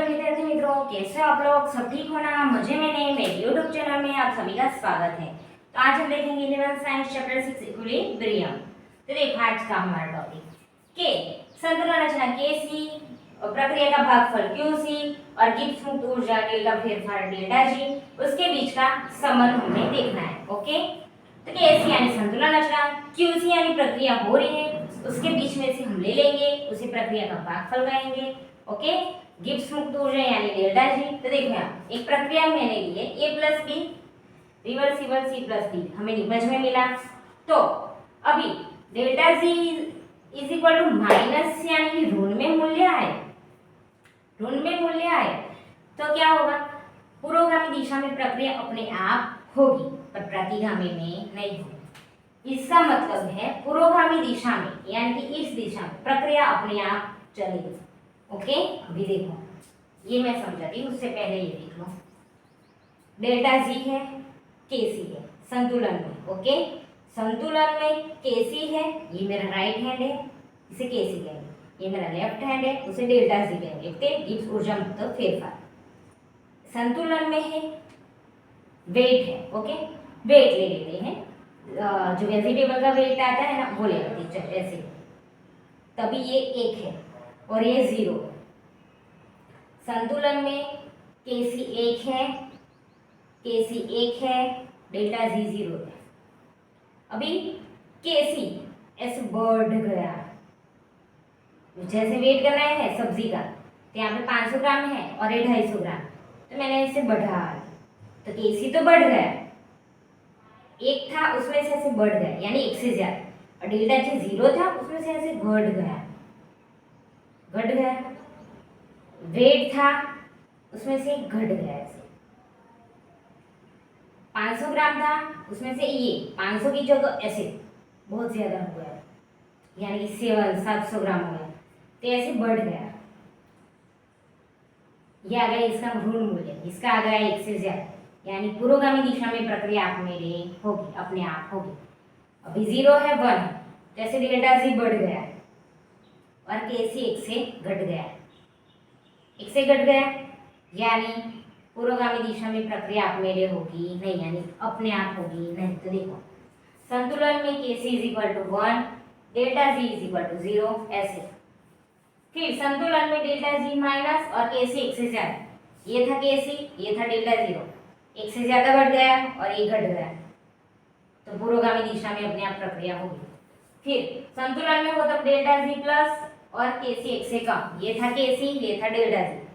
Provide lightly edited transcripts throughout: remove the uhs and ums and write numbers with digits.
विद्यार्थी मित्रों, कैसे हो आप लोग? सब ठीक हो ना? मजे में नहीं? मेरे यूट्यूब चैनल में आप सभी का स्वागत है। तो आज हम देखेंगे 11 साइंस चैप्टर 6 इक्विलिब्रियम। तो देखो आज का हमारा टॉपिक के संतुलन रचना केसी, प्रक्रिया का भागफल क्यूसी और गिब्स मुक्त ऊर्जा डेल्टा फेरफार डेल्टा जी, उसके बीच का संबंध हमें देखना है। ओके, तो केसी यानी संतुलन रचना, क्यूसी यानी प्रक्रिया हो रही है, उसके बीच में से हम ले लेंगे, उसी प्रक्रिया का भागफल लगाएंगे। ओके, गिब्स मुक्त ऊर्जा यानी डेल्टा जी। तो देखो यहाँ एक प्रक्रिया मैंने ली है A plus B reversible C plus D, हमें निपज में मिला। तो अभी delta G is equal to minus यानी ऋण में मूल्य आए, ऋण में मूल्य आए तो क्या होगा? पुरोगामी दिशा में प्रक्रिया अपने आप होगी पर प्रतिगामी में नहीं होगी। इसका मतलब है पुरोगामी दिशा में यानी कि इस दिशा में प्रक्रिया अपने आप चलेगी। ओके, अभी देखो ये मैं समझाती हूँ, उससे पहले ये देख लो। डेल्टा जी है, केसी है संतुलन में। ओके, संतुलन में केसी है, ये मेरा राइट हैंड है, इसे केसी कहेंगे। ये मेरा लेफ्ट हैंड है, उसे डेल्टा जी कहेंगे। देखते गिब्स ऊर्जा मुक्त फेरफार। संतुलन में है, वेट है। ओके, वेट ले लेते हैं, जो वेजिटेबल का वेट आता है ना वो ले लेते हैं ऐसे। तभी ये 1 है और ये 0। संतुलन में केसी 1 है, केसी 1 है, डेल्टा जी 0 है। अभी केसी ऐसे बढ़ गया, जैसे वेट करना है सब्जी का, तो यहाँ पे 500 ग्राम है और ये 250 ग्राम, तो मैंने इसे बढ़ा, तो केसी तो बढ़ गया। 1 था उसमें से ऐसे बढ़ गया यानी 1 से ज्यादा, और डेल्टा जी 0 था उसमें से ऐसे घट गया, घट गया। वेट था उसमें से घट गया ऐसे। 500 ग्राम था उसमें से ये 500 की जगह ऐसे बहुत ज्यादा हो गया, यानी कि 700 ग्राम हो गया, तो ऐसे बढ़ गया। ये आ गया इसका ऋण मूल्य, इसका आ गया 1 से ज्यादा, यानी पुरोगामी दिशा में प्रक्रिया आप मेरे होगी, अपने आप होगी। अभी 0 है 1, जैसे डेल्टा जी बढ़ गया और केसी 1 से घट गया, 1 से घट गया, यानी पुरोगामी दिशा में प्रक्रिया आप मेरे होगी नहीं, यानी अपने आप होगी नहीं। तो देखो संतुलन में KC is equal to 1, delta G is equal to 0 ऐसे। फिर संतुलन में डेल्टा जी माइनस और केसी 1 से ज्यादा, ये था केसी, ये था डेल्टा 0, 1 से ज्यादा बढ़ गया और ये घट गया, तो पुरोगामी दिशा में अपने आप प्रक्रिया होगी। फिर संतुलन में हो तब डेल्टा जी प्लस और केसी 1 से कम, ये था केसी, ये था डेल्टा जी।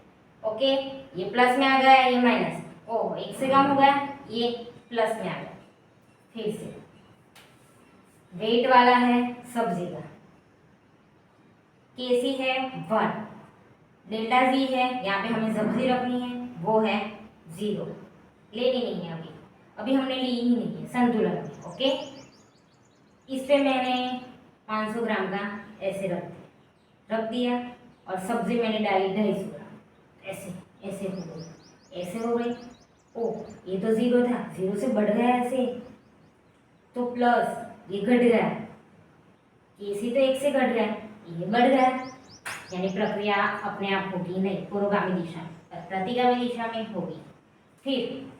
ओके, ये प्लस में आ गया, ये माइनस, ओह 1 से कम हो गया, ये प्लस में आ गया। फिर से वेट वाला है सब्जी का, केसी है 1, डेल्टा जी है, यहाँ पे हमें सब्जी रखनी है, वो है 0, लेनी नहीं है अभी हमने ली ही नहीं है संतुलन में। ओके, इस पे मैंने 500 ग्राम का ऐसे रख दिया और सब्जी मैंने डाली 250 ग्राम, ऐसे ऐसे हो गई, ऐसे हो गई। ओ ये तो 0 था, 0 से बढ़ गया ऐसे, तो प्लस ये घट गया, केसी तो 1 से घट गया, ये बढ़ गया, यानी प्रक्रिया अपने आप होगी नहीं, पुरोगामी दिशा में, प्रतिगामी दिशा में होगी। फिर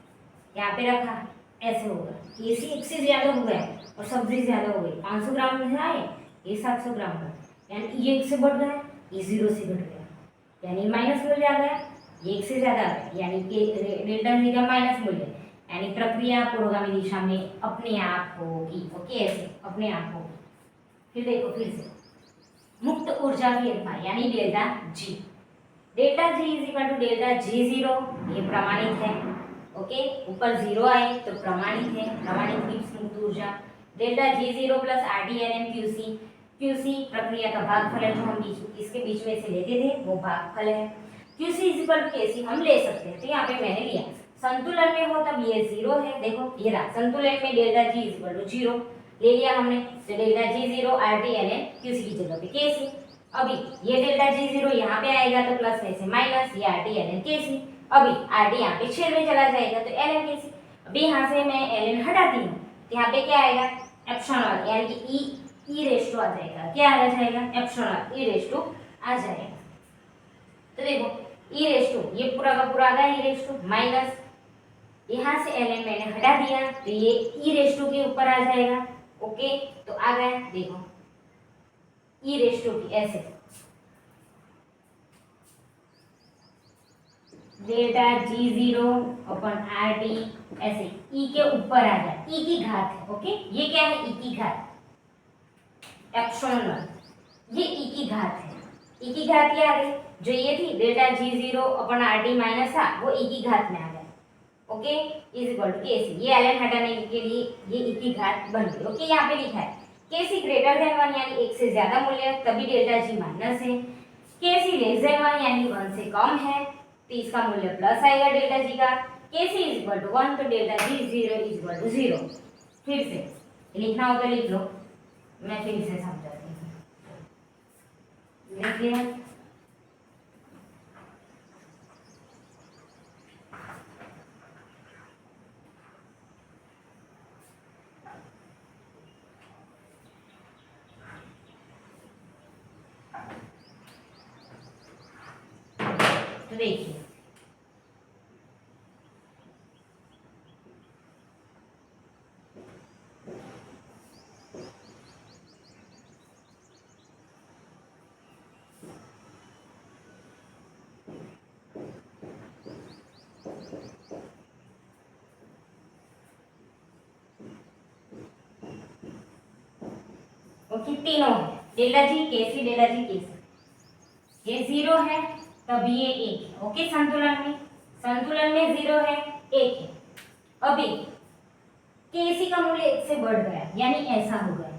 यहाँ पे रखा, ऐसे होगा, केसी 1 से ज्यादा हो गया और सब्जी ज्यादा हो गई, 500 ग्राम में आए, ये 700 ग्राम का, यानी ये 1 से बढ़ गया, ये 0 से घट गया, यानी माइनस मूल्य आ गया, ये 1 से ज्यादा आ गया, यानी कि डेल्टा जी का माइनस मूल्य, यानी प्रक्रिया पुरोगामी दिशा में अपने आप होगी। ओके, ऐसे अपने आप होगी। फिर देखो फिर से मुक्त ऊर्जा फेरफार यानी delta G, delta G is equal to delta G 0, ये प्रमाणित है। ओके, ऊपर 0 आए तो प्रमाणित है, प्रमाणित गिब्स मुक्त ऊर्जा delta G 0 plus R D L N QC, QC प्रक्रिया का भागफल है, जो हम इसके बीच में से लेते थे वो भागफल है। क्यूसी इज इक्वल टू केसी हम ले सकते हैं, तो यहाँ पे मैंने लिया। संतुलन में हो तब ये 0 है, देखो ये रहा संतुलन में delta G is equal to 0 ले लिया हमने, तो delta G 0 R T L N QC की जगह पे केसी। अभी ये डेल्टा जी 0 यहाँ पे आएगा तो प्लस में से माइनस, ये आर टी एल एन केसी, अभी आर टी यहाँ पे छेद में चला जाएगा तो एल एन केसी। अभी यहाँ से मैं एल एन हटाती हूँ तो यहाँ पे क्या आएगा एप्सिलॉन, यानी कि ई रेस टू आ जाएगा, क्या आ जाएगा एप्सिलॉन ई रेस टू आ जाएगा। तो देखो ई रेस टू, ये पूरा का पूरा आ गया ई रेस टू माइनस, यहाँ से ln मैंने हटा दिया तो ये ई रेस टू के ऊपर आ जाएगा। ओके, तो आ गया देखो ई रेस टू की ऐसे डेल्टा जी जीरो अपन आर टी ऐसे ई के ऊपर आ जाए, ई की घात है। ओके, ये क्या है, ई की घात एप्सिलॉन 1, ये ई की घात है। ई की घात क्या आ गई, जो ये थी डेल्टा जी जीरो अपन आर टी माइनस था वो ई की घात में आ गया। ओके, इज इक्वल टू के सी, ये ln हटाने के लिए ये ई की घात बन गई। ओके, यहाँ पे लिखा है के सी ग्रेटर देन 1 यानी 1 से ज्यादा मूल्य तभी डेल्टा जी माइनस है, के सी लेस देन 1 यानी 1 से कम है तो इसका मूल्य प्लस आएगा डेल्टा जी का। के सी इज इक्वल टू 1 तो delta G zero is equal to 0। फिर से लिखना हो तो लिख लो, मैं फिर से समझाती हूँ। लिख लिया, तो देखिए ओके, तीनों है डेल्टा जी के सी डेल्टा जी के सी, ये 0 है तब ये 1 है। ओके, संतुलन में 0 है 1 है। अभी के सी का मूल्य 1 से बढ़ गया यानी ऐसा हो गया,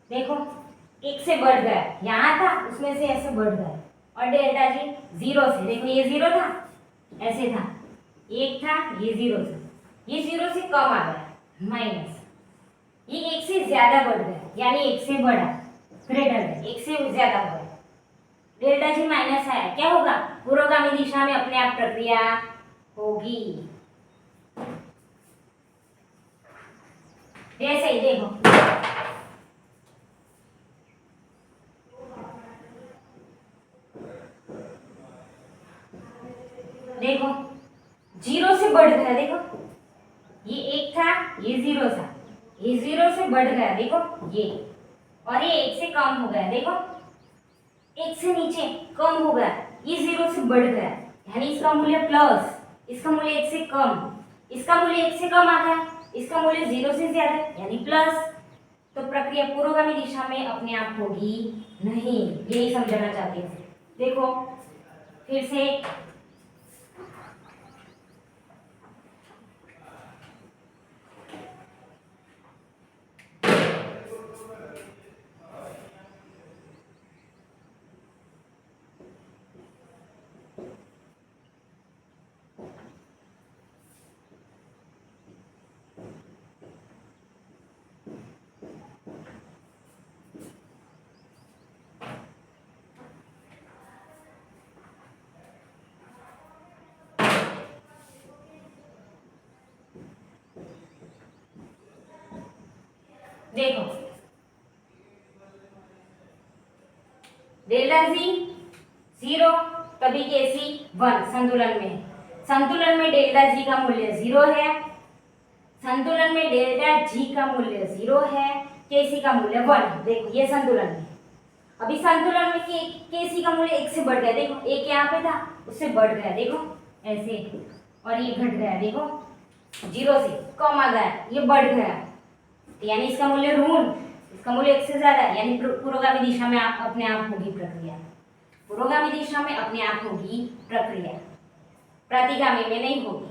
देखो 1 से बढ़ गया, यहाँ था उसमें से ऐसे बढ़ गया और डेल्टा जी 0 से, देखो ये 0 था ऐसे था, 1 था ये 0 था, ये 0 से कम आ गया माइनस, ये 1 से ज्यादा बढ़ गया यानी 1 से बड़ा ग्रेटर है, 1 से ज्यादा हो गया, डेल्टा जी माइनस आया, क्या होगा, पुरोगामी दिशा में अपने आप प्रक्रिया होगी। जैसे ही देखो देखो 0 से बढ़ गया, देखो ये 1 था ये 0 था, ये 0 से बढ़ गया देखो ये, और ये 1 से कम हो गया, देखो 1 से नीचे कम हो गया, ये 0 से बढ़ गया यानी इसका मूल्य प्लस, इसका मूल्य 1 से कम, इसका मूल्य 1 से कम आ गया, इसका मूल्य 0 से ज्यादा यानी प्लस, तो प्रक्रिया पुरोगामी दिशा में अपने आप होगी नहीं, यही समझाना चाहते हैं। देखो फिर से देखो डेल्टा जी 0 तभी के सी 1 संतुलन में, संतुलन में डेल्टा जी का मूल्य 0 है, संतुलन में डेल्टा जी का मूल्य 0 है, के सी का मूल्य 1 है। देखो ये संतुलन में, अभी संतुलन में के सी का मूल्य 1 से बढ़ गया, देखो 1 यहाँ पे था उससे बढ़ गया देखो ऐसे, और ये घट गया देखो 0 से कम आ गया, ये बढ़ गया यानी इसका मूल्य ऋण, इसका मूल्य 1 से ज्यादा यानी पुरोगामी दिशा में अपने आप होगी प्रक्रिया, पुरोगामी दिशा में अपने आप होगी प्रक्रिया, प्रतिगामी में नहीं होगी,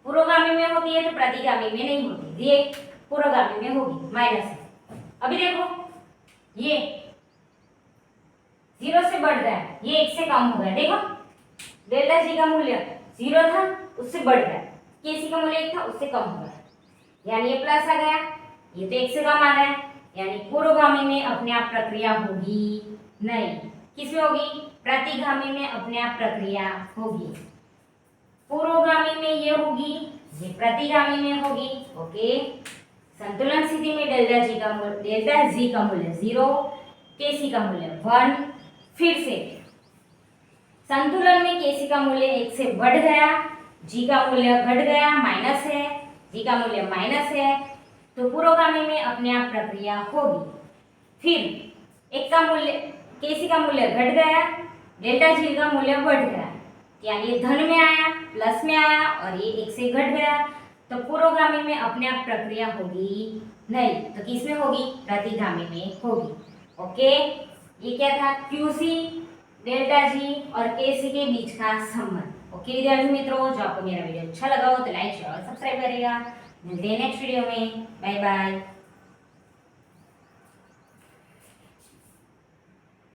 पुरोगामी में होती है तो प्रतिगामी में नहीं होती, ये पुरोगामी में होगी माइनस है। अभी देखो ये 0 से बढ़ गया, ये 1 से कम हो गया, देखो डेल्टा जी का मूल्य 0 था उससे बढ़ गया, के सी का मूल्य 1 था उससे कम हो गया यानी ये प्लस आ गया, ये तो 1 से कम आ गया यानी पुरोगामी में अपने आप प्रक्रिया होगी नहीं, किसमें होगी, प्रतिगामी में अपने आप प्रक्रिया होगी। पुरोगामी में ये होगी, ये प्रतिगामी में होगी। ओके, संतुलन स्थिति में डेल्टा जी का मूल्य 0, केसी का मूल्य 1। फिर से संतुलन में केसी का मूल्य 1 से बढ़ गया, जी का मूल्य घट गया, माइनस है, जी का मूल्य माइनस है, तो पुरोगामी में अपने आप प्रक्रिया होगी। फिर एक का मूल्य, केसी का मूल्य घट गया, डेल्टा जी का मूल्य बढ़ गया, यानी ये धन में आया, प्लस में आया और ये 1 से घट गया, तो पुरोगामी में अपने आप प्रक्रिया होगी नहीं, तो किस में होगी? प्रतिगामी में होगी। ओके, ये क्या था? क्यूसी, डेल्टा जी और केसी के बीच का संबंध। ओके विद्यार्थी मित्रों, जो आपको मेरा वीडियो अच्छा लगा हो तो लाइक शेयर और सब्सक्राइब करेगा। मिलते हैं नेक्स्ट वीडियो में। Bye bye.